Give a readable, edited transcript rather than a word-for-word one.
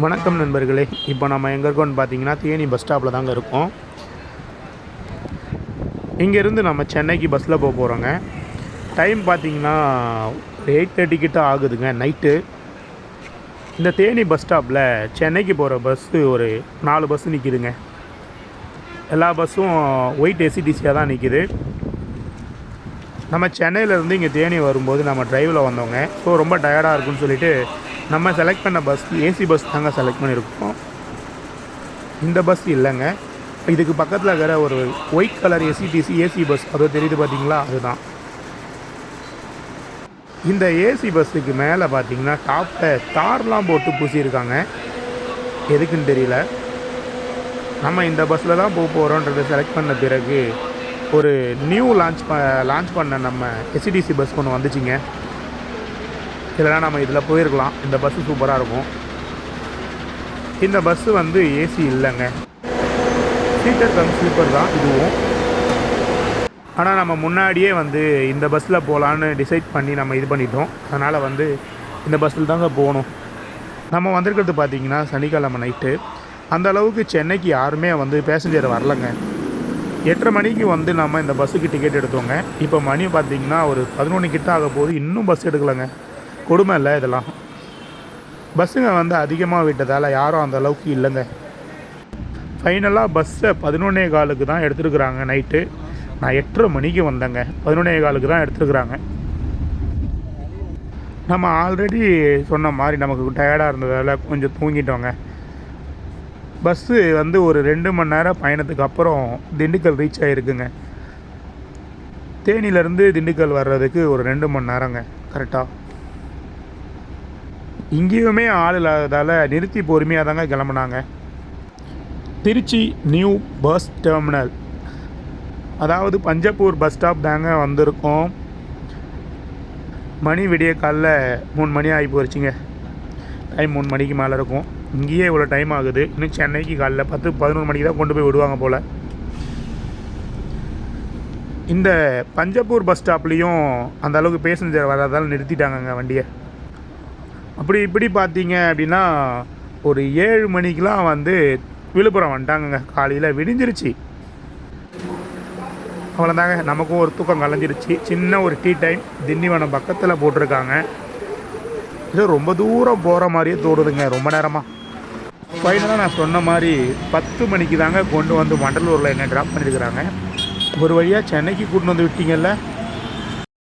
வணக்கம் நண்பர்களே. இப்போ நம்ம எங்கே இருக்கோம்னு பார்த்தீங்கன்னா தேனி பஸ் ஸ்டாப்பில் தாங்க இருக்கோம். இங்கேருந்து நம்ம சென்னைக்கு பஸ்ஸில் போகிறோங்க. டைம் பார்த்தீங்கன்னா 8:30 கிட்ட ஆகுதுங்க நைட்டு. இந்த தேனி பஸ் ஸ்டாப்பில் சென்னைக்கு போகிற பஸ்ஸு ஒரு 4 பஸ்ஸு நிற்கிதுங்க. எல்லா பஸ்ஸும் ஒயிட் எஸ்சிடிசியாக தான் நிற்கிது. நம்ம சென்னையிலேருந்து இங்கே தேனி வரும்போது நம்ம டிரைவில் வந்தோங்க. ஸோ ரொம்ப டயர்டாக இருக்குன்னு சொல்லிவிட்டு நம்ம செலக்ட் பண்ண பஸ் ஏசி பஸ் தாங்க செலக்ட் பண்ணியிருக்கோம். இந்த பஸ் இல்லைங்க, இதுக்கு பக்கத்தில் இருக்கிற ஒரு white colour SCTC AC bus அதோ தெரியுது பார்த்தீங்களா, அதுதான். இந்த ஏசி பஸ்ஸுக்கு மேலே பார்த்தீங்கன்னா டாப்பில் தார்லாம் போட்டு பூசியிருக்காங்க. எதுக்குன்னு தெரியல. நம்ம இந்த பஸ்ஸில் தான் போகிறோன்றதை செலக்ட் பண்ண பிறகு ஒரு நியூ லான்ச் பண்ண நம்ம எஸ்சிடிசி பஸ் ஒன்று வந்துச்சுங்க. இதெல்லாம் நம்ம இதில் போயிருக்கலாம். இந்த பஸ்ஸு சூப்பராக இருக்கும். இந்த பஸ்ஸு வந்து ஏசி இல்லைங்க, சீட்டர் கம் ஸ்லீப்பர் தான் இதுவும். ஆனால் நம்ம முன்னாடியே வந்து இந்த பஸ்ஸில் போகலான்னு டிசைட் பண்ணி நம்ம இது பண்ணிட்டோம். அதனால் வந்து இந்த பஸ்ஸில் தாங்க போகணும். நம்ம வந்திருக்கிறது பார்த்திங்கன்னா சனிக்கிழமை நைட்டு. அந்த அளவுக்கு சென்னைக்கு யாருமே வந்து பேசஞ்சர் வரலைங்க. 8:30 மணிக்கு வந்து நம்ம இந்த பஸ்ஸுக்கு டிக்கெட் எடுத்தோங்க. இப்போ மணி பார்த்திங்கன்னா ஒரு 11 கிட்ட ஆக போது, இன்னும் பஸ் எடுக்கலைங்க. கொடுமை இல்லை இதெல்லாம். பஸ்ஸுங்க வந்து அதிகமாக விட்டதால் யாரும் அந்த அளவுக்கு இல்லைங்க. ஃபைனலாக பஸ்ஸை 11:15 தான் எடுத்துருக்குறாங்க நைட்டு. நான் 8:30 மணிக்கு வந்தேங்க, 11:15 தான் எடுத்துருக்குறாங்க. நம்ம ஆல்ரெடி சொன்ன மாதிரி நமக்கு டயர்டாக இருந்ததால் கொஞ்சம் தூங்கிட்டோங்க. பஸ்ஸு வந்து ஒரு 2 மணி நேரம் பயணத்துக்கு அப்புறம் திண்டுக்கல் ரீச் ஆகிருக்குங்க. தேனியிலேருந்து திண்டுக்கல் வர்றதுக்கு ஒரு 2 மணி நேரங்க கரெக்டாக. இங்கேயுமே ஆள் இல்லாததால் நிறுத்தி பொறுமையாக தாங்க கிளம்புனாங்க. திருச்சி நியூ பஸ் டெர்மினல், அதாவது பஞ்சப்பூர் பஸ் ஸ்டாப் தாங்க வந்திருக்கோம். மணி விடிய காலைல 3 மணி ஆகி போயிடுச்சுங்க. டைம் 3 மணிக்கு மேலே இருக்கும். இங்கேயே இவ்வளோ டைம் ஆகுது. இன்னும் சென்னைக்கு காலைல 10-11 மணிக்கு தான் கொண்டு போய் விடுவாங்க போல். இந்த பஞ்சப்பூர் பஸ் ஸ்டாப்லேயும் அந்த அளவுக்கு பேசஞ்சர் வராதால் நிறுத்திட்டாங்கங்க வண்டியை. அப்படி இப்படி பார்த்தீங்க அப்படின்னா ஒரு 7 மணிக்கெலாம் வந்து விழுப்புரம் வந்துட்டாங்கங்க. காலையில் விடிஞ்சிருச்சு. அவ்வளோதாங்க, நமக்கும் ஒரு தூக்கம் கலைஞ்சிருச்சு. சின்ன ஒரு டீ டைம் திண்டிவனம் பக்கத்தில் போட்டிருக்காங்க. இது ரொம்ப தூரம் போகிற மாதிரியே தோடுதுங்க ரொம்ப நேரமாக. ஃபைனலாக நான் சொன்ன மாதிரி 10 மணிக்கு தாங்க கொண்டு வந்து வண்டலூரில் என்ன ட்ராப் பண்ணியிருக்கிறாங்க. ஒரு வழியாக சென்னைக்கு கூட்டின்னு வந்து விட்டீங்கல்ல.